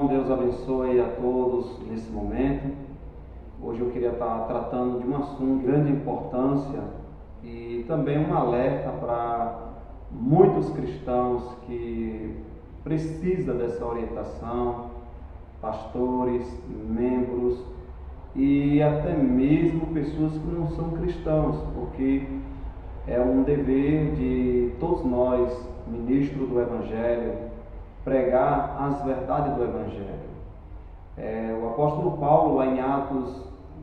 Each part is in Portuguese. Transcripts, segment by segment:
irmão, Deus abençoe a todos nesse momento. Hoje eu queria estar tratando de um assunto de grande importância e também um alerta para muitos cristãos que precisam dessa orientação, pastores, membros e até mesmo pessoas que não são cristãos, porque é um dever de todos nós, ministros do Evangelho, pregar as verdades do Evangelho. O apóstolo Paulo, lá em Atos,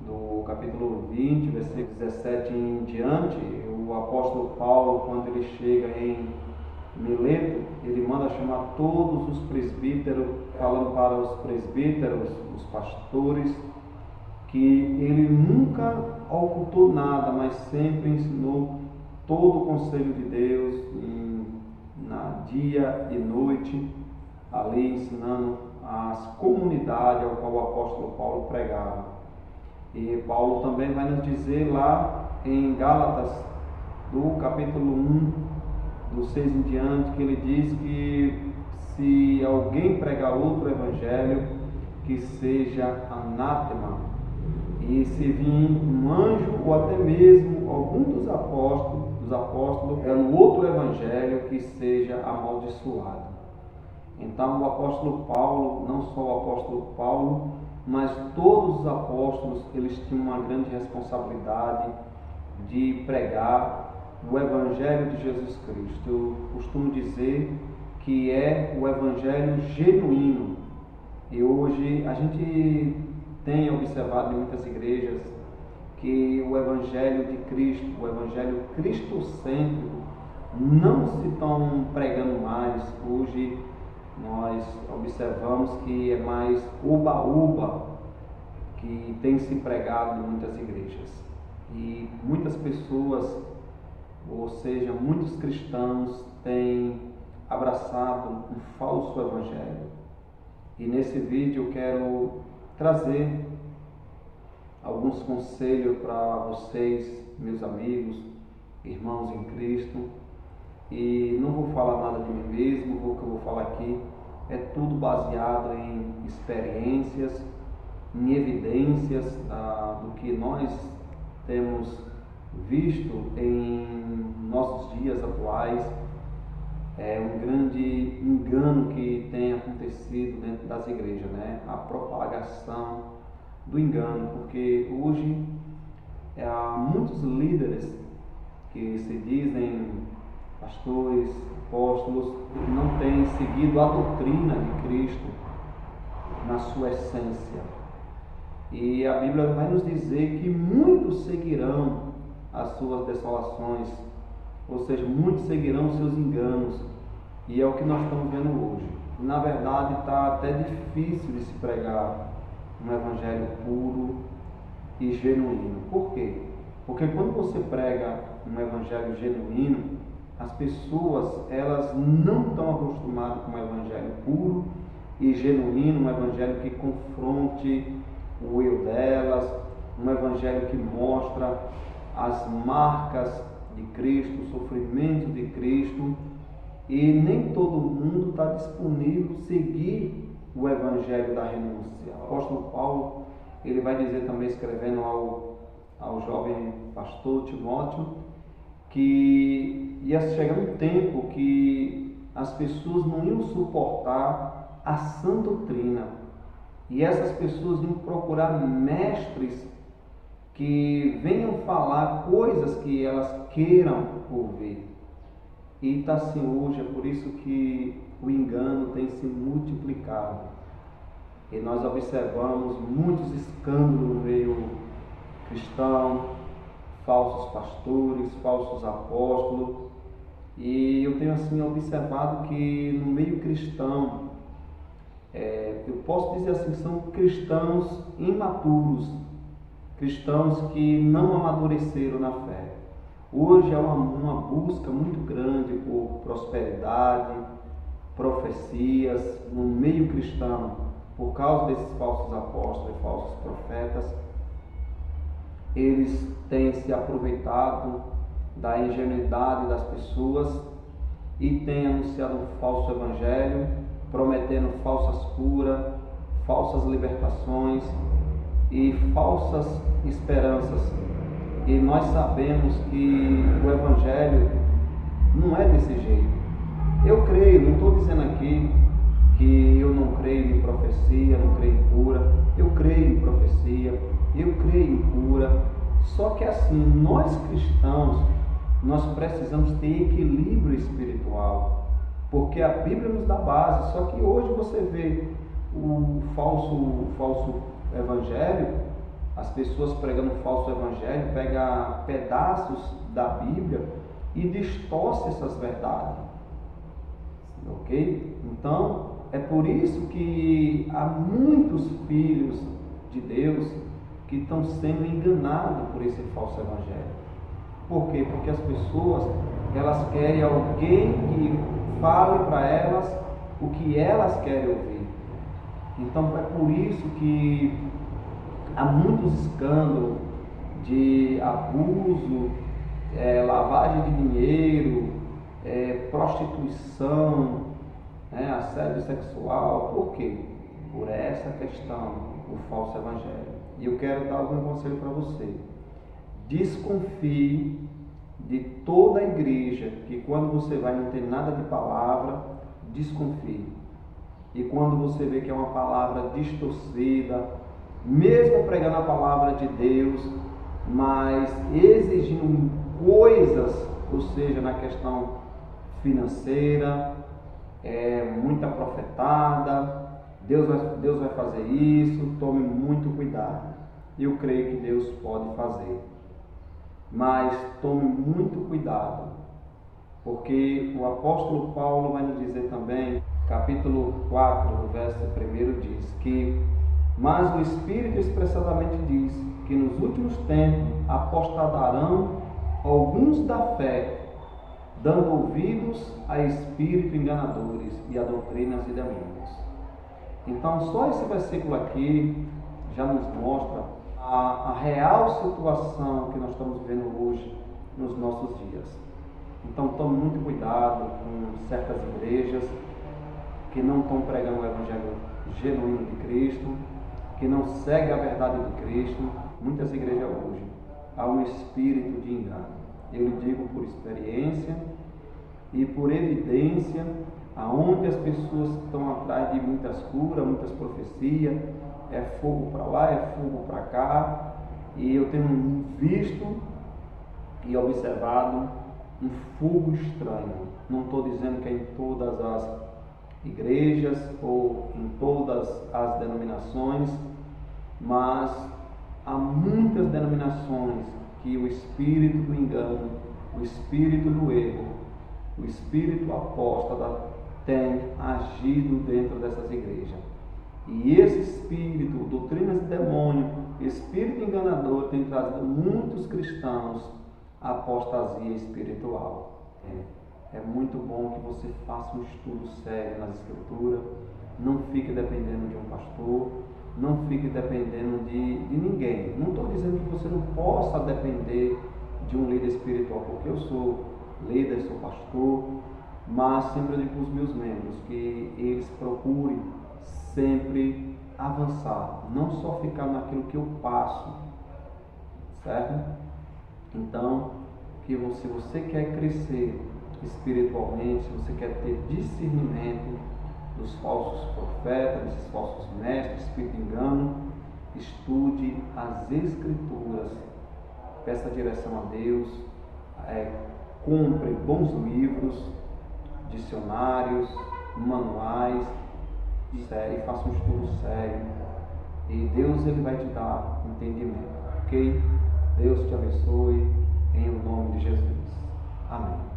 do capítulo 20, versículo 17 em diante, o apóstolo Paulo, quando ele chega em Mileto, ele manda chamar todos os presbíteros, falando para os presbíteros, os pastores, que ele nunca ocultou nada, mas sempre ensinou todo o conselho de Deus, dia e noite, ali ensinando as comunidades ao qual o apóstolo Paulo pregava. E Paulo também vai nos dizer lá em Gálatas, do capítulo 1, do 6 em diante, que ele diz que se alguém pregar outro evangelho, que seja anátema. E se vir um anjo ou até mesmo algum dos apóstolos é no outro evangelho, que seja amaldiçoado. Então o apóstolo Paulo, não só o apóstolo Paulo, mas todos os apóstolos, eles tinham uma grande responsabilidade de pregar o evangelho de Jesus Cristo. Eu costumo dizer que é o evangelho genuíno. E hoje a gente tem observado em muitas igrejas que o evangelho de Cristo, o evangelho cristocêntrico, não se estão pregando mais. Hoje nós observamos que é mais uba-uba que tem se pregado em muitas igrejas. E muitas pessoas, ou seja, muitos cristãos, têm abraçado um falso evangelho. E nesse vídeo eu quero trazer alguns conselhos para vocês, meus amigos, irmãos em Cristo. E não vou falar nada de mim mesmo, o que eu vou falar aqui é tudo baseado em experiências, em evidências do que nós temos visto em nossos dias atuais. É um grande engano que tem acontecido dentro das igrejas, né? A propagação do engano, porque hoje há muitos líderes que se dizem pastores, apóstolos, que não têm seguido a doutrina de Cristo na sua essência. E a Bíblia vai nos dizer que muitos seguirão as suas desolações, ou seja, muitos seguirão os seus enganos. E é o que nós estamos vendo hoje. Na verdade, está até difícil de se pregar um evangelho puro e genuíno. Por quê? Porque quando você prega um evangelho genuíno, as pessoas, elas não estão acostumadas com um evangelho puro e genuíno, um evangelho que confronte o eu delas, um evangelho que mostra as marcas de Cristo, o sofrimento de Cristo. E nem todo mundo está disponível a seguir o evangelho da renúncia. O apóstolo Paulo, ele vai dizer também, escrevendo ao jovem pastor Timóteo, que ia chegar um tempo que as pessoas não iam suportar a sã doutrina, e essas pessoas iam procurar mestres que venham falar coisas que elas queiram ouvir. E está assim hoje, é por isso que o engano tem se multiplicado. E nós observamos muitos escândalos no meio cristão, falsos pastores, falsos apóstolos. E eu tenho assim observado que no meio cristão, eu posso dizer assim, são cristãos imaturos, cristãos que não amadureceram na fé. Hoje é uma busca muito grande por prosperidade, profecias no meio cristão, por causa desses falsos apóstolos e falsos profetas. Eles têm se aproveitado da ingenuidade das pessoas e têm anunciado um falso evangelho, prometendo falsas curas, falsas libertações e falsas esperanças. E nós sabemos que o Evangelho não é desse jeito. Eu creio, não estou dizendo aqui que eu não creio em profecia, não creio em cura. Eu creio em profecia, eu creio em cura. Só que assim, nós cristãos, nós precisamos ter equilíbrio espiritual, porque a Bíblia nos dá base. Só que hoje você vê o falso evangelho, as pessoas pregando o falso evangelho, pega pedaços da Bíblia e distorce essas verdades, ok? Então, é por isso que há muitos filhos de Deus que estão sendo enganados por esse falso evangelho. Por quê? Porque as pessoas, elas querem alguém que fale para elas o que elas querem ouvir. Então é por isso que há muitos escândalos de abuso, lavagem de dinheiro, prostituição, assédio sexual. Por quê? Por essa questão, o falso evangelho. E eu quero dar algum conselho para você. Desconfie de toda a igreja, que quando você vai não tem nada de palavra, desconfie. E quando você vê que é uma palavra distorcida, mesmo pregando a palavra de Deus, mas exigindo coisas, ou seja, na questão financeira, muita profetada, Deus vai fazer isso, tome muito cuidado. Eu creio que Deus pode fazer, mas tome muito cuidado, porque o apóstolo Paulo vai nos dizer também, capítulo 4, verso 1 diz que: mas o Espírito expressadamente diz que nos últimos tempos apostatarão alguns da fé, dando ouvidos a espíritos enganadores e a doutrinas de demônios. Então, só esse versículo aqui já nos mostra a real situação que nós estamos vivendo hoje nos nossos dias. Então, tome muito cuidado com certas igrejas que não estão pregando o Evangelho genuíno de Cristo, que não seguem a verdade de Cristo. Muitas igrejas hoje há um espírito de engano. Eu lhe digo por experiência e por evidência, aonde as pessoas estão atrás de muitas curas, muitas profecias, é fogo para lá, é fogo para cá, e eu tenho visto e observado um fogo estranho. Não estou dizendo que é em todas as igrejas ou em todas as denominações, mas há muitas denominações que o espírito do engano, o espírito do erro, o espírito apóstata tem agido dentro dessas igrejas. E esse espírito, doutrinas de demônio, espírito enganador, tem trazido muitos cristãos à apostasia espiritual. É muito bom que você faça um estudo sério nas Escrituras, não fique dependendo de um pastor, não fique dependendo de ninguém. Não estou dizendo que você não possa depender de um líder espiritual, porque eu sou líder, sou pastor, mas sempre eu digo para os meus membros que eles procurem sempre avançar, não só ficar naquilo que eu passo, certo? Então, que se você quer crescer espiritualmente, se você quer ter discernimento dos falsos profetas, desses falsos mestres, espírito de engano, estude as Escrituras, peça direção a Deus, compre bons livros, dicionários, manuais, e faça um estudo sério, e Deus ele vai te dar entendimento, ok? Deus te abençoe, em nome de Jesus. Amém.